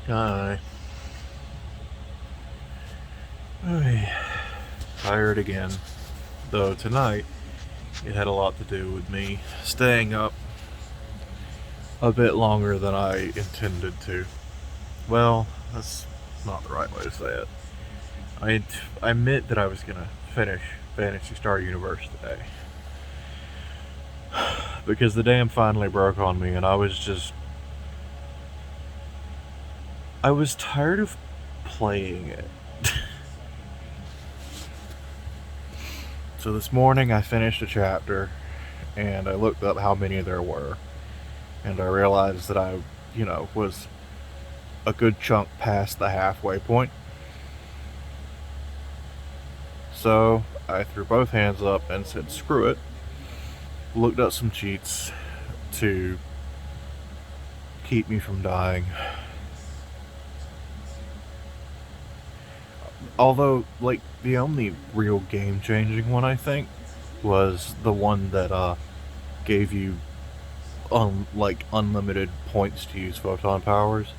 Hi. Ay, tired again. Though tonight, it had a lot to do with me staying up a bit longer than I intended to. Well, that's not the right way to say it. I admit that I was gonna finish Fantasy Star Universe today. Because the dam finally broke on me and I was tired of playing it. So this morning I finished a chapter and I looked up how many there were. And I realized that I was a good chunk past the halfway point. So I threw both hands up and said, screw it. Looked up some cheats to keep me from dying. Although, like, the only real game changing one, I think, was the one that gave you unlimited points to use photon powers.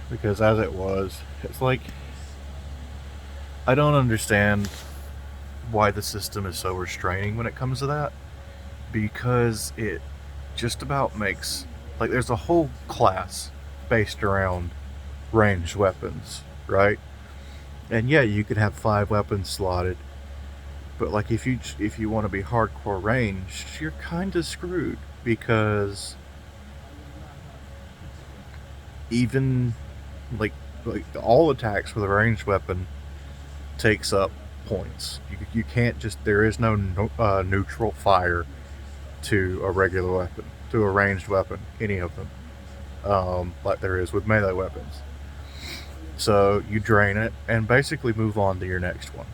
Because as it was, it's like, I don't understand why the system is so restraining when it comes to that. Because it just about makes, like, there's a whole class based around ranged weapons, right? And yeah, you could have 5 weapons slotted, but like if you want to be hardcore ranged, you're kind of screwed because even like all attacks with a ranged weapon takes up points. You can't just, there is no neutral fire to a regular weapon, to a ranged weapon, any of them, like there is with melee weapons. So you drain it and basically move on to your next one.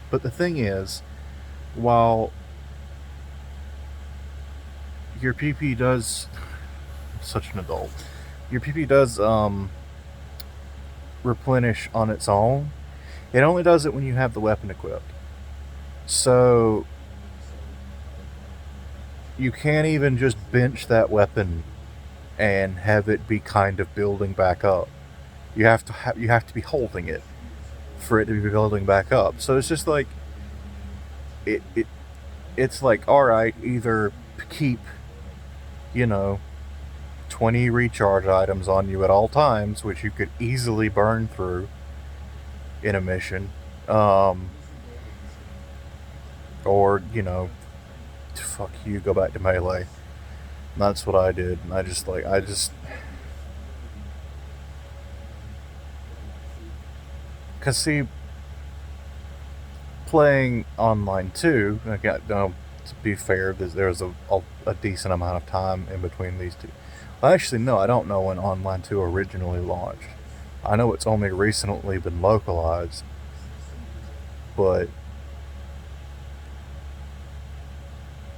But the thing is, while your PP does, such an adult, your PP does replenish on its own, it only does it when you have the weapon equipped. So you can't even just bench that weapon and have it be kind of building back up. You have to be holding it for it to be building back up. So it's just like it's like, all right, either keep, you know, 20 recharge items on you at all times, which you could easily burn through in a mission, or fuck you, go back to melee. And that's what I did. And I just cause see, playing online too. I got to be fair, there was a decent amount of time in between these two. Well, actually, no, I don't know when Online 2 originally launched. I know it's only recently been localized, but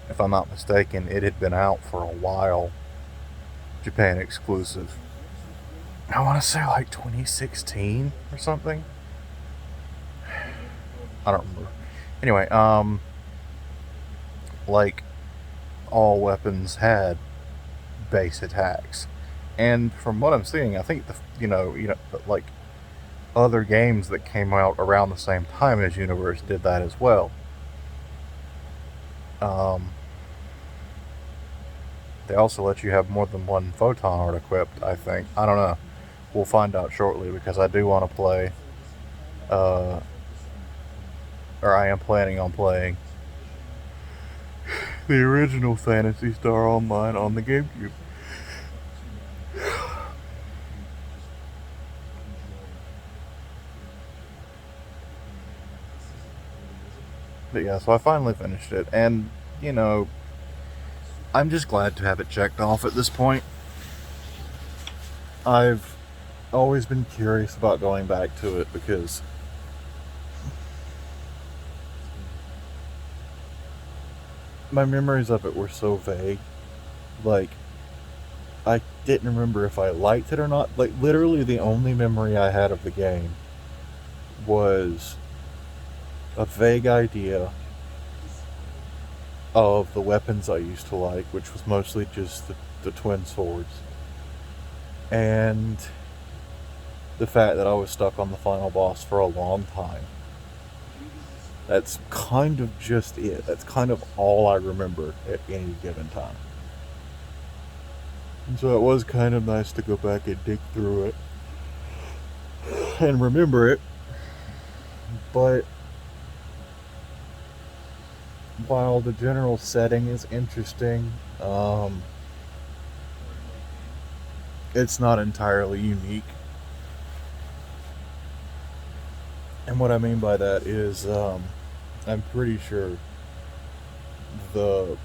if I'm not mistaken, it had been out for a while, Japan exclusive. I want to say like 2016 or something. I don't remember. Anyway, like all weapons had base attacks, and from what I'm seeing, I think like other games that came out around the same time as Universe did that as well. Um, they also let you have more than one photon art equipped, I think. I don't know. We'll find out shortly because I do want to play, uh, or I am planning on playing the original Phantasy Star Online on the GameCube. But yeah, so I finally finished it, and you know, I'm just glad to have it checked off at this point. I've always been curious about going back to it because my memories of it were so vague. Like, I didn't remember if I liked it or not. Like, literally, the only memory I had of the game was a vague idea of the weapons I used to like, which was mostly just the twin swords. And the fact that I was stuck on the final boss for a long time. That's kind of just it. That's kind of all I remember at any given time. And so it was kind of nice to go back and dig through it and remember it. But while the general setting is interesting, it's not entirely unique. And what I mean by that is, I'm pretty sure the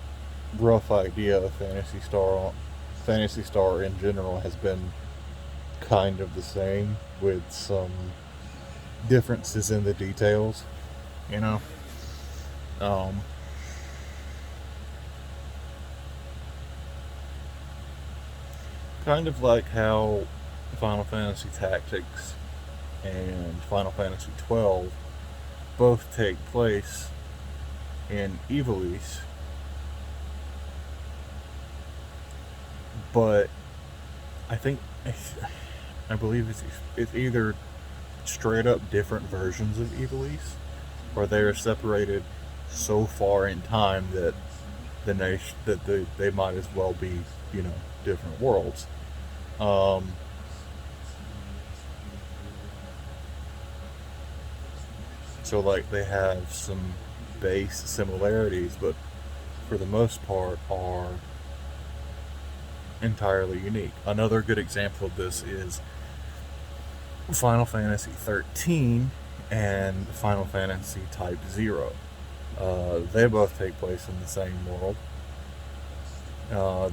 rough idea of Phantasy Star in general has been kind of the same, with some differences in the details, you know. Um, Kind of like how Final Fantasy Tactics and Final Fantasy 12 both take place in Ivalice, but I think I believe it's either straight up different versions of Ivalice, or they are separated so far in time that they might as well be, you know, different worlds. Um, so like they have some base similarities, but for the most part are entirely unique. Another good example of this is Final Fantasy 13 and Final Fantasy Type 0. They both take place in the same world.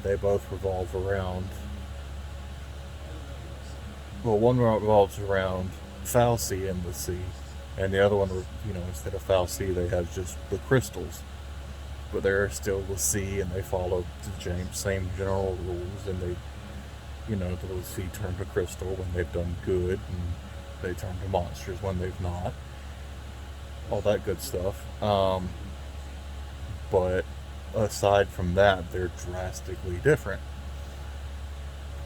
They both revolve around. Well, one revolves around Fal'Cie and the sea, and the other one, you know, instead of Fal'Cie, they have just the crystals. But they're still the sea, and they follow the same general rules, and they, you know, the sea turn to crystal when they've done good, and they turn to monsters when they've not. All that good stuff. But aside from that, they're drastically different.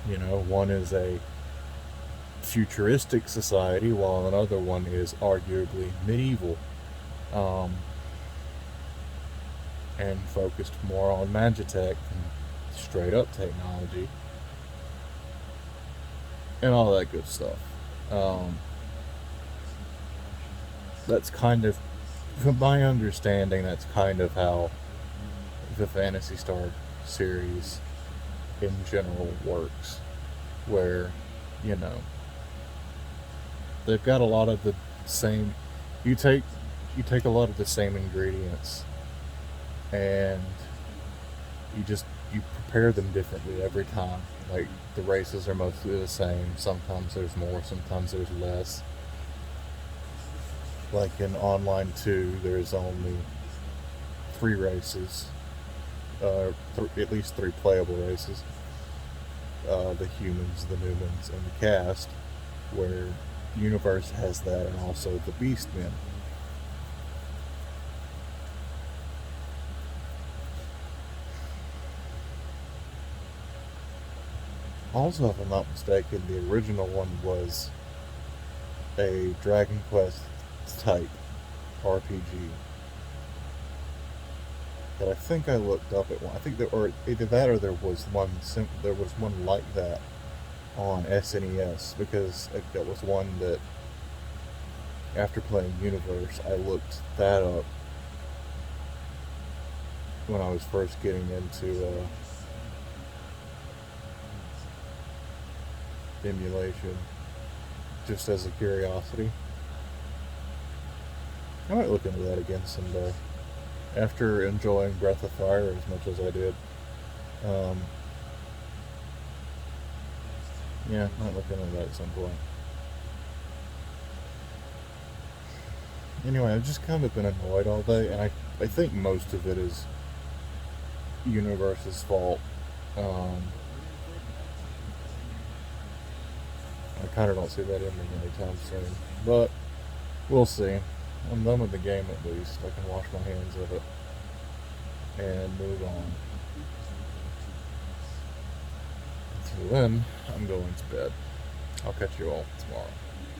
You know, one is a futuristic society, while another one is arguably medieval, um, and focused more on Magitech and straight up technology and all that good stuff. Um, that's kind of, from my understanding, that's kind of how the Phantasy Star series in general works, where, you know, they've got a lot of the same. You take a lot of the same ingredients, and you prepare them differently every time. Like the races are mostly the same. Sometimes there's more, sometimes there's less. Like in Online 2, there's only 3 races, at least 3 playable races. The humans, the Newmans, and the cast, where Universe has that, and also the Beastmen. Also, if I'm not mistaken, the original one was a Dragon Quest type RPG that I think I looked up at one. I think or either that or there was one like that on SNES, because that was one that, after playing Universe, I looked that up when I was first getting into emulation, just as a curiosity. I might look into that again someday, after enjoying Breath of Fire as much as I did. Um, yeah, I might look into that at some point. Anyway, I've just kind of been annoyed all day, and I think most of it is Universe's fault. Um, I kind of don't see that ending anytime soon, but we'll see. I'm done with the game at least. I can wash my hands of it. and move on. Until then, I'm going to bed. I'll catch you all tomorrow.